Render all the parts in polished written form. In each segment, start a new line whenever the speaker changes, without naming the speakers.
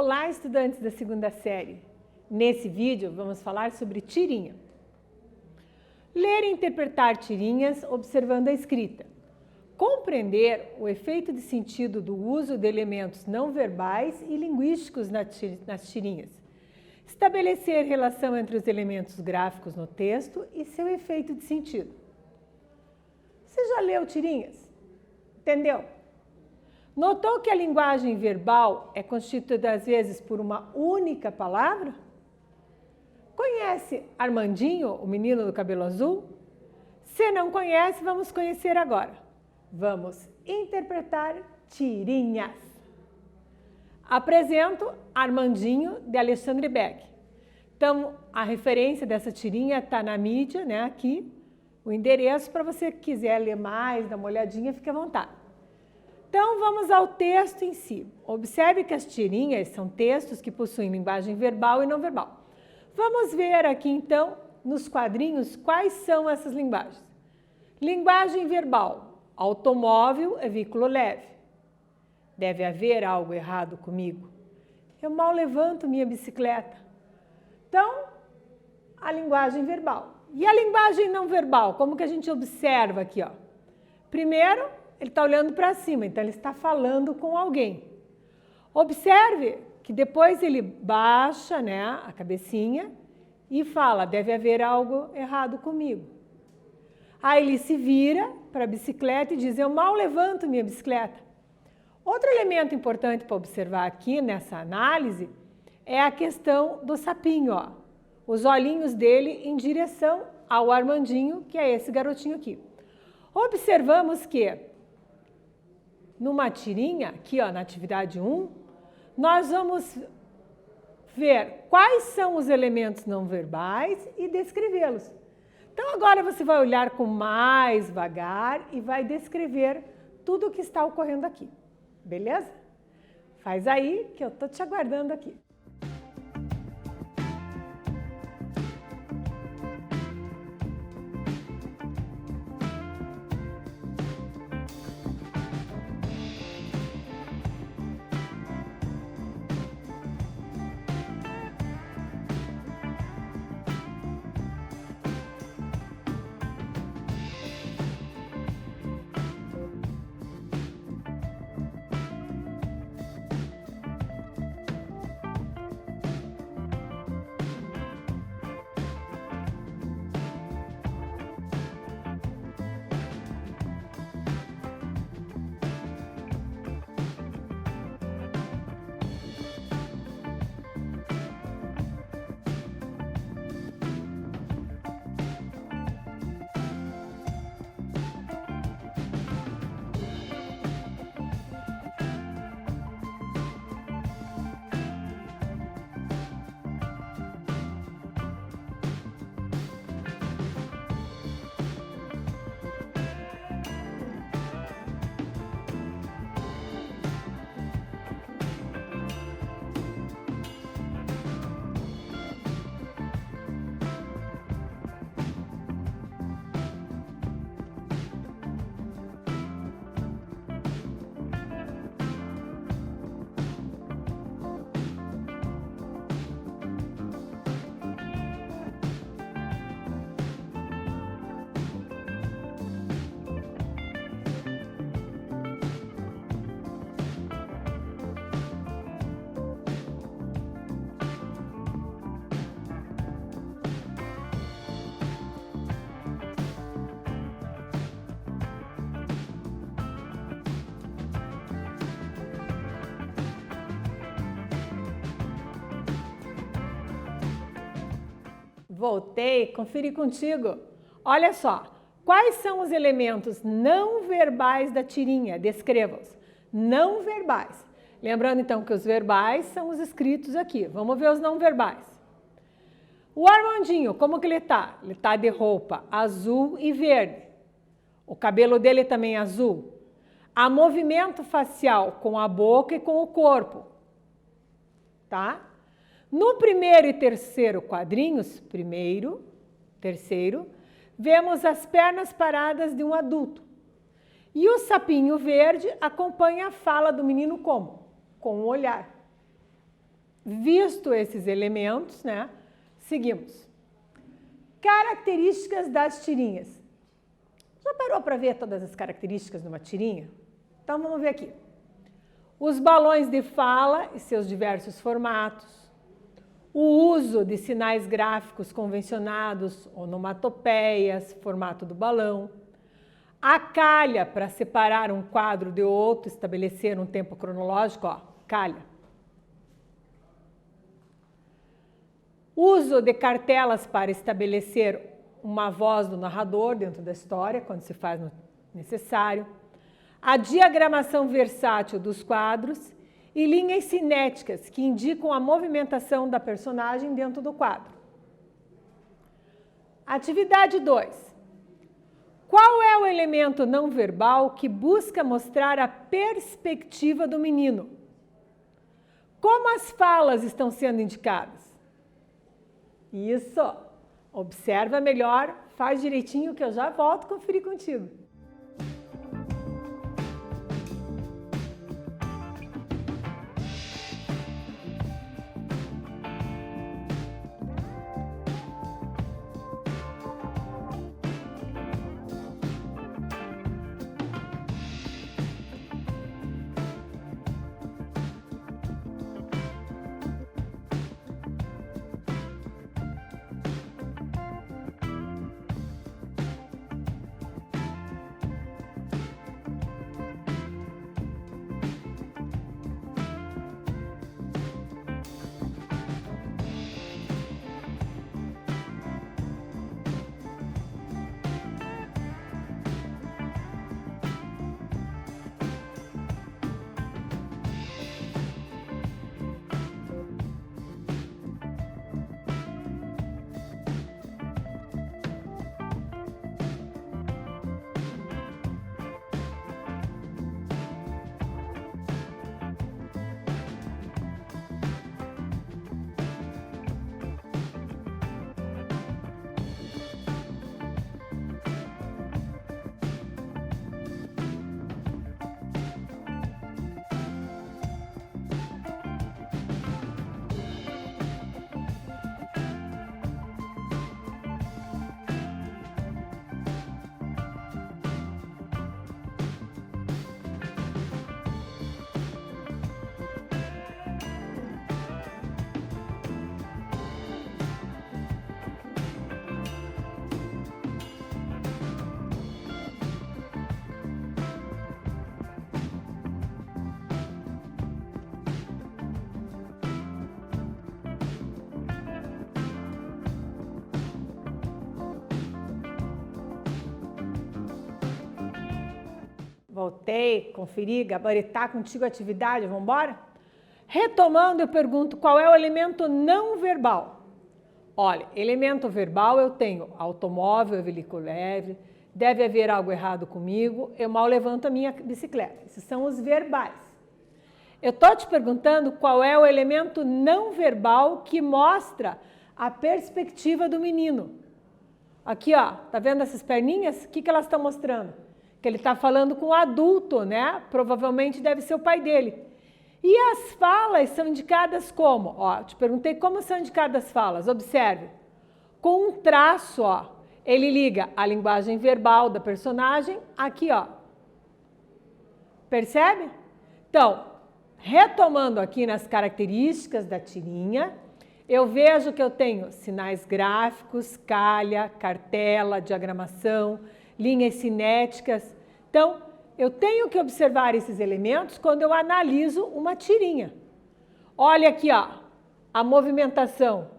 Olá, estudantes da segunda série. Nesse vídeo, vamos falar sobre tirinha. Ler e interpretar tirinhas observando a escrita. Compreender o efeito de sentido do uso de elementos não verbais e linguísticos nas tirinhas. Estabelecer relação entre os elementos gráficos no texto e seu efeito de sentido. Você já leu tirinhas? Entendeu? Notou que a linguagem verbal é constituída às vezes por uma única palavra? Conhece Armandinho, o menino do cabelo azul? Se não conhece, vamos conhecer agora. Vamos interpretar tirinhas. Apresento Armandinho, de Alexandre Beck. Então, a referência dessa tirinha está na mídia, né, aqui. O endereço, para você que quiser ler mais, dar uma olhadinha, fique à vontade. Então, vamos ao texto em si. Observe que as tirinhas são textos que possuem linguagem verbal e não verbal. Vamos ver aqui, então, nos quadrinhos, quais são essas linguagens. Linguagem verbal. Automóvel é veículo leve. Deve haver algo errado comigo. Eu mal levanto minha bicicleta. Então, a linguagem verbal. E a linguagem não verbal? Como que a gente observa aqui, ó? Primeiro, ele está olhando para cima, então ele está falando com alguém. Observe que depois ele baixa, né, a cabecinha e fala, deve haver algo errado comigo. Aí ele se vira para a bicicleta e diz, eu mal levanto minha bicicleta. Outro elemento importante para observar aqui nessa análise é a questão do sapinho, ó. Os olhinhos dele em direção ao Armandinho, que é esse garotinho aqui. Observamos que numa tirinha, aqui ó, na atividade 1, nós vamos ver quais são os elementos não verbais e descrevê-los. Então agora você vai olhar com mais vagar e vai descrever tudo o que está ocorrendo aqui. Beleza? Faz aí que eu estou te aguardando aqui. Voltei, conferi contigo. Olha só, quais são os elementos não verbais da tirinha? Descreva-os. Não verbais. Lembrando então que os verbais são os escritos aqui. Vamos ver os não verbais. O Armandinho, como que ele está? Ele está de roupa azul e verde. O cabelo dele também é azul. Há movimento facial com a boca e com o corpo. Tá? No primeiro e terceiro quadrinhos, primeiro, terceiro, vemos as pernas paradas de um adulto. E o sapinho verde acompanha a fala do menino como? Com o olhar. visto esses elementos, né, seguimos. Características das tirinhas. Já parou para ver todas as características de uma tirinha? Então vamos ver aqui. Os balões de fala e seus diversos formatos. O uso de sinais gráficos convencionados, onomatopeias, formato do balão. A calha para separar um quadro de outro, estabelecer um tempo cronológico, ó, calha. Uso de cartelas para estabelecer uma voz do narrador dentro da história, quando se faz necessário. A diagramação versátil dos quadros e linhas cinéticas, que indicam a movimentação da personagem dentro do quadro. Atividade 2. Qual é o elemento não verbal que busca mostrar a perspectiva do menino? Como as falas estão sendo indicadas? Isso! Observa melhor, faz direitinho que eu já volto a conferir contigo. Voltei, conferi, gabaritar contigo a atividade, vamos embora? Retomando, eu pergunto qual é o elemento não verbal. Olha, elemento verbal eu tenho automóvel, veículo leve, deve haver algo errado comigo, eu mal levanto a minha bicicleta. Esses são os verbais. Eu estou te perguntando qual é o elemento não verbal que mostra a perspectiva do menino. Aqui, ó, tá vendo essas perninhas? O que elas estão mostrando? Que ele está falando com um adulto, né? Provavelmente deve ser o pai dele. E as falas são indicadas como? Ó, te perguntei como são indicadas as falas. Observe. Com um traço, ó, ele liga a linguagem verbal da personagem aqui, ó. Percebe? Então, retomando aqui nas características da tirinha, eu vejo que eu tenho sinais gráficos, calha, cartela, diagramação, linhas cinéticas. Então, eu tenho que observar esses elementos quando eu analiso uma tirinha. Olha aqui, ó, a movimentação.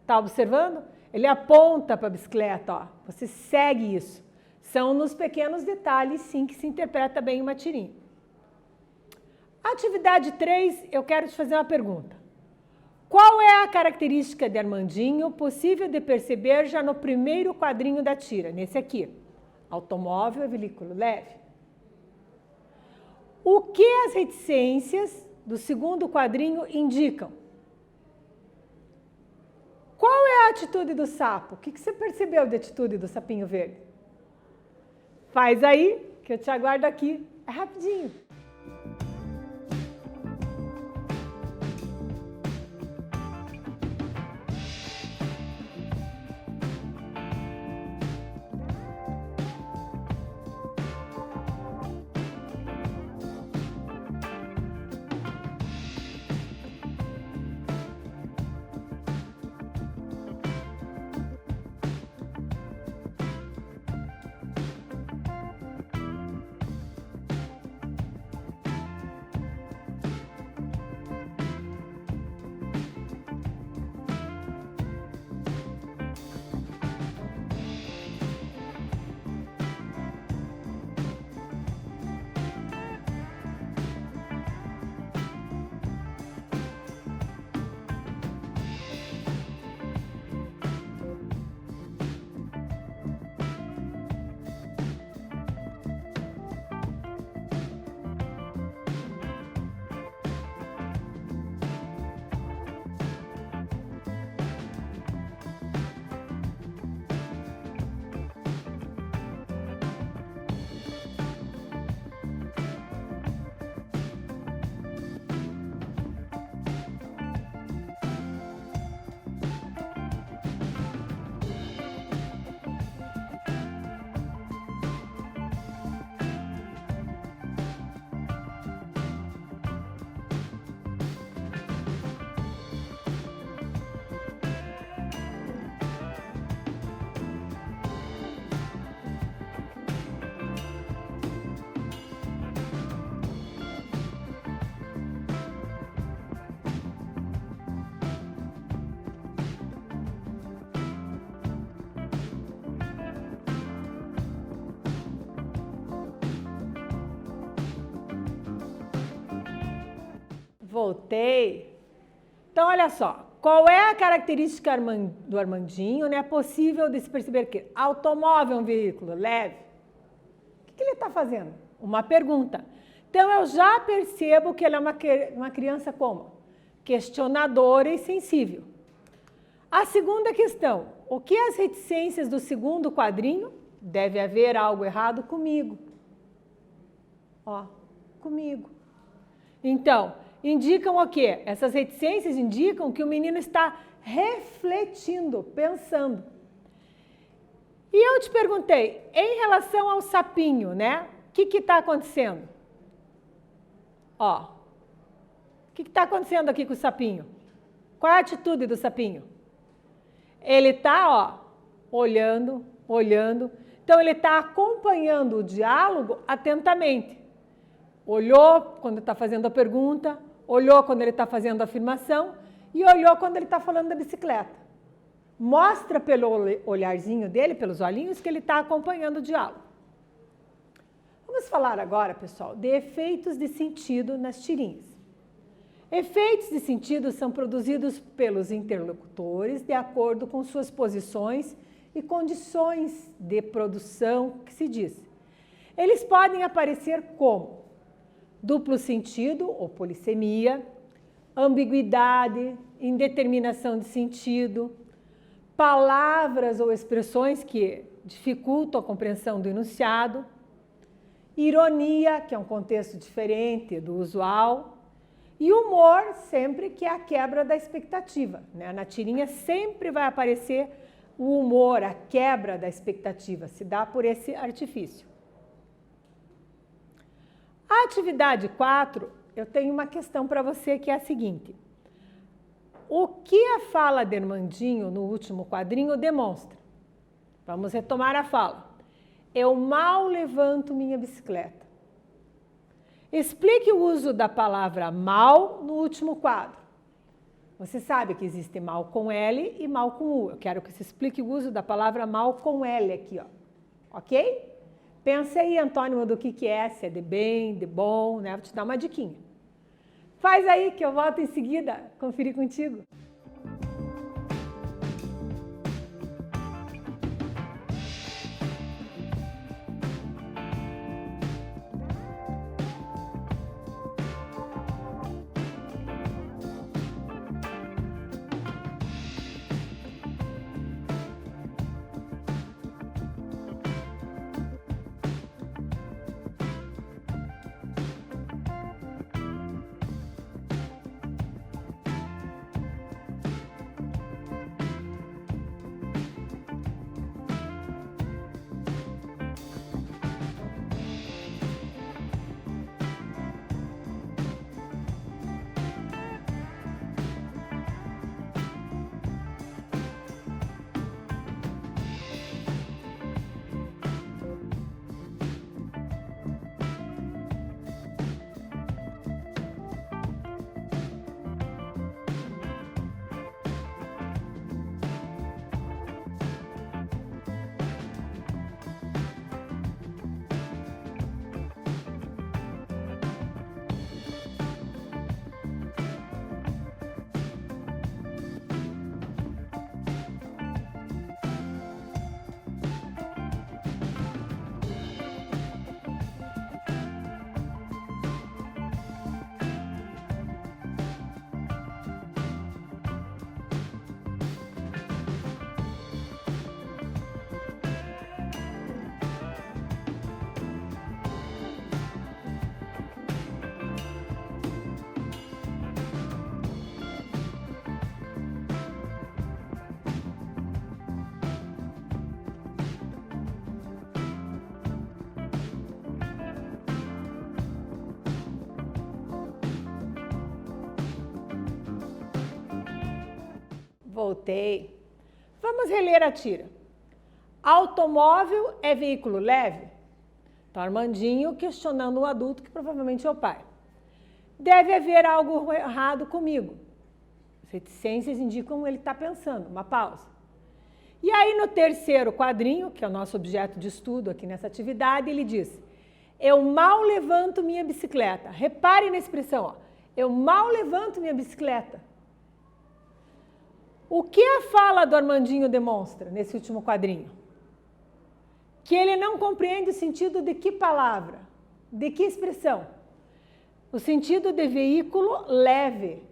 Tá observando? Ele aponta para a bicicleta, ó. Você segue isso. São nos pequenos detalhes, sim, que se interpreta bem uma tirinha. Atividade 3, eu quero te fazer uma pergunta. Qual é a característica de Armandinho possível de perceber já no primeiro quadrinho da tira? Nesse aqui, automóvel e veículo leve. O que as reticências do segundo quadrinho indicam? Qual é a atitude do sapo? O que você percebeu de atitude do sapinho verde? Faz aí, que eu te aguardo aqui. É rapidinho. Voltei. Então, olha só. Qual é a característica do Armandinho? É possível de se perceber que automóvel é um veículo leve. O que ele está fazendo? Uma pergunta. Então, eu já percebo que ele é uma criança como? Questionadora e sensível. A segunda questão. O que as reticências do segundo quadrinho? Deve haver algo errado comigo. Ó, comigo. Então, indicam o quê? Essas reticências indicam que o menino está refletindo, pensando. E eu te perguntei, em relação ao sapinho, né? O que está acontecendo? Ó, o que está acontecendo aqui com o sapinho? Qual é a atitude do sapinho? Ele está, ó, olhando, olhando. Então, ele está acompanhando o diálogo atentamente. Olhou quando está fazendo a pergunta, olhou quando ele está fazendo a afirmação e olhou quando ele está falando da bicicleta. Mostra pelo olharzinho dele, pelos olhinhos, que ele está acompanhando o diálogo. Vamos falar agora, pessoal, de efeitos de sentido nas tirinhas. Efeitos de sentido são produzidos pelos interlocutores de acordo com suas posições e condições de produção que se diz. Eles podem aparecer como duplo sentido ou polissemia, ambiguidade, indeterminação de sentido, palavras ou expressões que dificultam a compreensão do enunciado, ironia, que é um contexto diferente do usual, e humor, sempre que é a quebra da expectativa, né? Na tirinha sempre vai aparecer o humor, a quebra da expectativa, se dá por esse artifício. A atividade 4, eu tenho uma questão para você que é a seguinte. O que a fala de Armandinho no último quadrinho demonstra? Vamos retomar a fala. Eu mal levanto minha bicicleta. Explique o uso da palavra mal no último quadro. Você sabe que existe mal com L e mal com U. Eu quero que você explique o uso da palavra mal com L aqui, ó. Ok? Pensa aí, antônimo, do que é, se é de bem, de bom, né? Vou te dar uma diquinha. Faz aí que eu volto em seguida conferir contigo. Voltei. Vamos reler a tira. Automóvel é veículo leve? Então, Armandinho questionando o adulto, que provavelmente é o pai. Deve haver algo errado comigo. As reticências indicam ele está pensando, uma pausa. E aí, no terceiro quadrinho, que é o nosso objeto de estudo aqui nessa atividade, ele diz: eu mal levanto minha bicicleta. Repare na expressão, ó. Eu mal levanto minha bicicleta. O que a fala do Armandinho demonstra nesse último quadrinho? Que ele não compreende o sentido de que palavra, de que expressão. O sentido de veículo leve,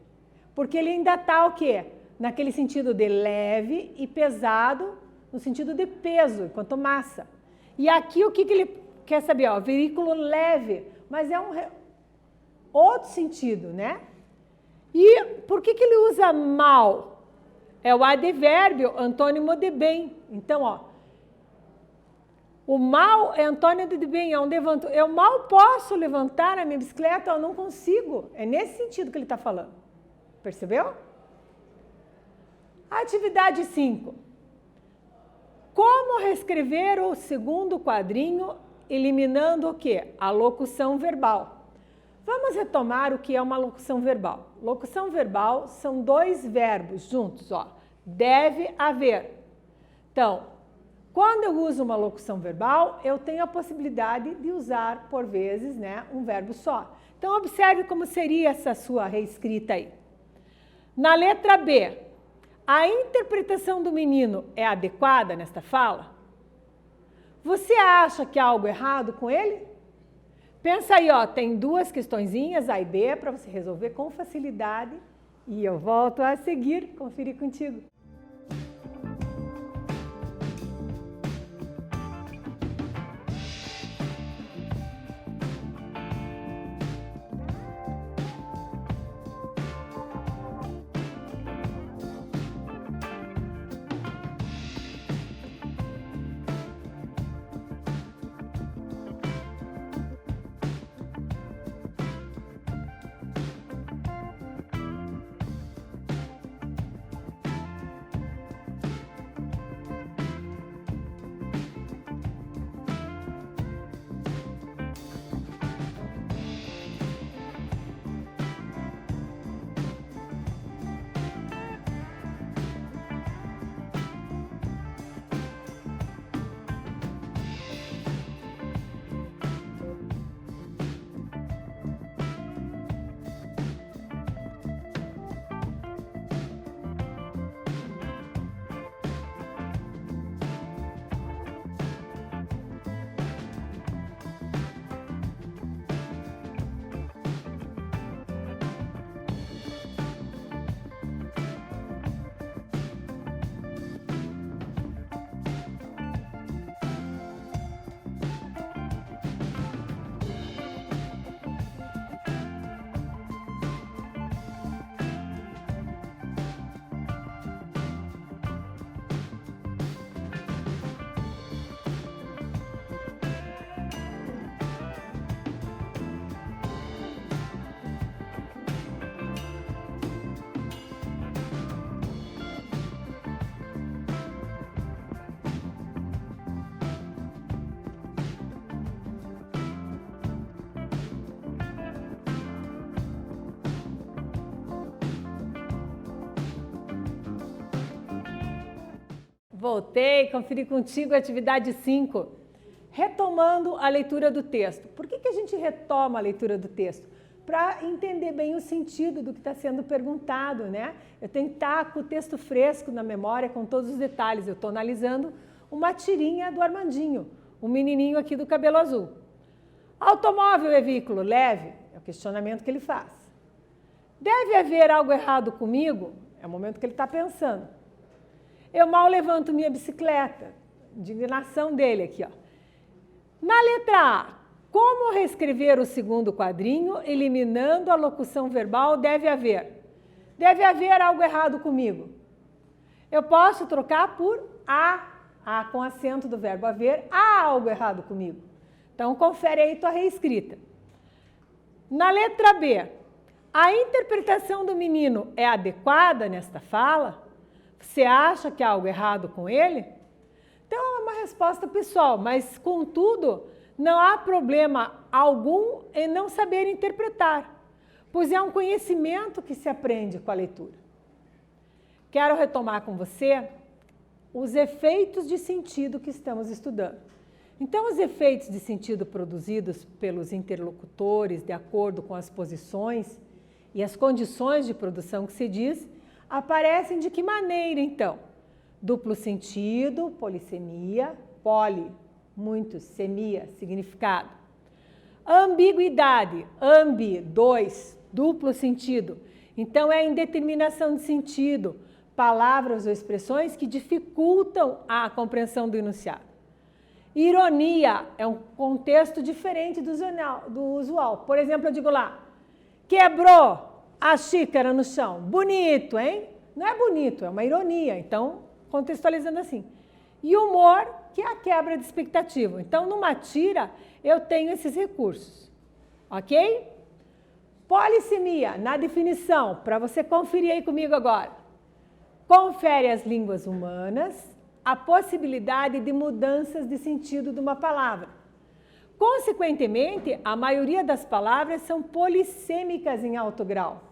porque ele ainda está o quê? Naquele sentido de leve e pesado, no sentido de peso, enquanto massa. E aqui o que ele quer saber? Ó, veículo leve, mas é um outro sentido, né? E por que ele usa mal? É o advérbio antônimo de bem. Então, ó, o mal é antônimo de bem, é um levanto. Eu mal posso levantar a minha bicicleta, eu não consigo. É nesse sentido que ele está falando. Percebeu? Atividade 5. Como reescrever o segundo quadrinho, eliminando o quê? A locução verbal. Vamos retomar o que é uma locução verbal. Locução verbal são dois verbos juntos, ó. Deve haver. Então, quando eu uso uma locução verbal, eu tenho a possibilidade de usar, por vezes, né, um verbo só. Então, observe como seria essa sua reescrita aí. Na letra B, a interpretação do menino é adequada nesta fala? Você acha que há algo errado com ele? Pensa aí, ó, tem duas questõezinhas, A e B, para você resolver com facilidade. E eu volto a seguir, conferir contigo. Voltei, conferi contigo a atividade 5. Retomando a leitura do texto. Por que a gente retoma a leitura do texto? Para entender bem o sentido do que está sendo perguntado, né? Eu tenho que estar com o texto fresco na memória, com todos os detalhes. Eu estou analisando uma tirinha do Armandinho, o menininho aqui do cabelo azul. Automóvel é veículo leve? É o questionamento que ele faz. Deve haver algo errado comigo? É o momento que ele está pensando. Eu mal levanto minha bicicleta. Indignação dele aqui, ó. Na letra A, como reescrever o segundo quadrinho, eliminando a locução verbal deve haver? Deve haver algo errado comigo. Eu posso trocar por A com acento do verbo haver, há algo errado comigo. Então, confere aí tua reescrita. Na letra B, a interpretação do menino é adequada nesta fala? Você acha que há algo errado com ele? Então, é uma resposta pessoal, mas, contudo, não há problema algum em não saber interpretar, pois é um conhecimento que se aprende com a leitura. Quero retomar com você os efeitos de sentido que estamos estudando. Então, os efeitos de sentido produzidos pelos interlocutores de acordo com as posições E as condições de produção que se diz aparecem de que maneira, então? Duplo sentido, polissemia, poli, muitos, semia, significado. Ambiguidade, ambi, dois, duplo sentido. Então, é a indeterminação de sentido, palavras ou expressões que dificultam a compreensão do enunciado. Ironia é um contexto diferente do usual. Por exemplo, eu digo lá, quebrou a xícara no chão. Bonito, hein? Não é bonito, é uma ironia. Então, contextualizando assim. E humor, que é a quebra de expectativa. Então, numa tira, eu tenho esses recursos. Ok? Polissemia, na definição, para você conferir aí comigo agora. Confere às línguas humanas a possibilidade de mudanças de sentido de uma palavra. Consequentemente, a maioria das palavras são polissêmicas em alto grau.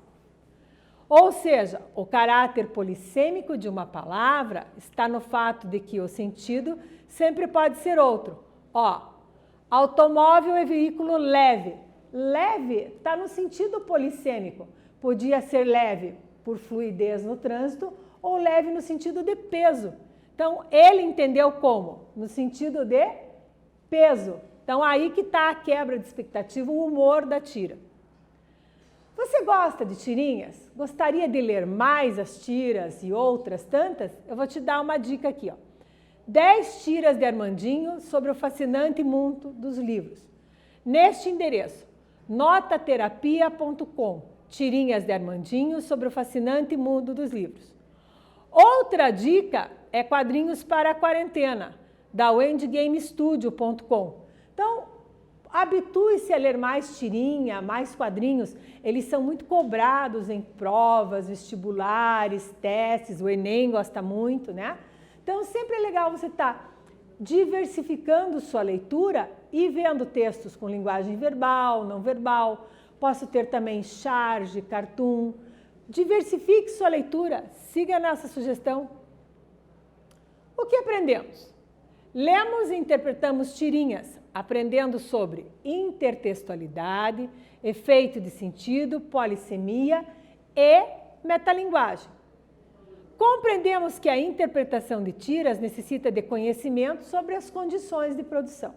Ou seja, o caráter polissêmico de uma palavra está no fato de que o sentido sempre pode ser outro. Ó, automóvel é veículo leve. Leve está no sentido polissêmico. Podia ser leve por fluidez no trânsito ou leve no sentido de peso. Então, ele entendeu como? No sentido de peso. Então, aí que está a quebra de expectativa, o humor da tira. Você gosta de tirinhas? Gostaria de ler mais as tiras e outras tantas? Eu vou te dar uma dica aqui, ó. 10 tiras de Armandinho sobre o fascinante mundo dos livros. Neste endereço, notaterapia.com, tirinhas de Armandinho sobre o fascinante mundo dos livros. Outra dica é quadrinhos para a quarentena, da wendgamestudio.com. Então, habitue-se a ler mais tirinha, mais quadrinhos. Eles são muito cobrados em provas, vestibulares, testes. O Enem gosta muito, né? Então, sempre é legal você estar diversificando sua leitura e vendo textos com linguagem verbal, não verbal. Posso ter também charge, cartoon. Diversifique sua leitura. Siga a nossa sugestão. O que aprendemos? Lemos e interpretamos tirinhas, aprendendo sobre intertextualidade, efeito de sentido, polissemia e metalinguagem. Compreendemos que a interpretação de tiras necessita de conhecimento sobre as condições de produção.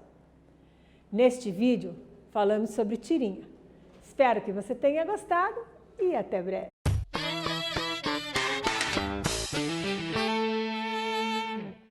Neste vídeo, falamos sobre tirinha. Espero que você tenha gostado e até breve.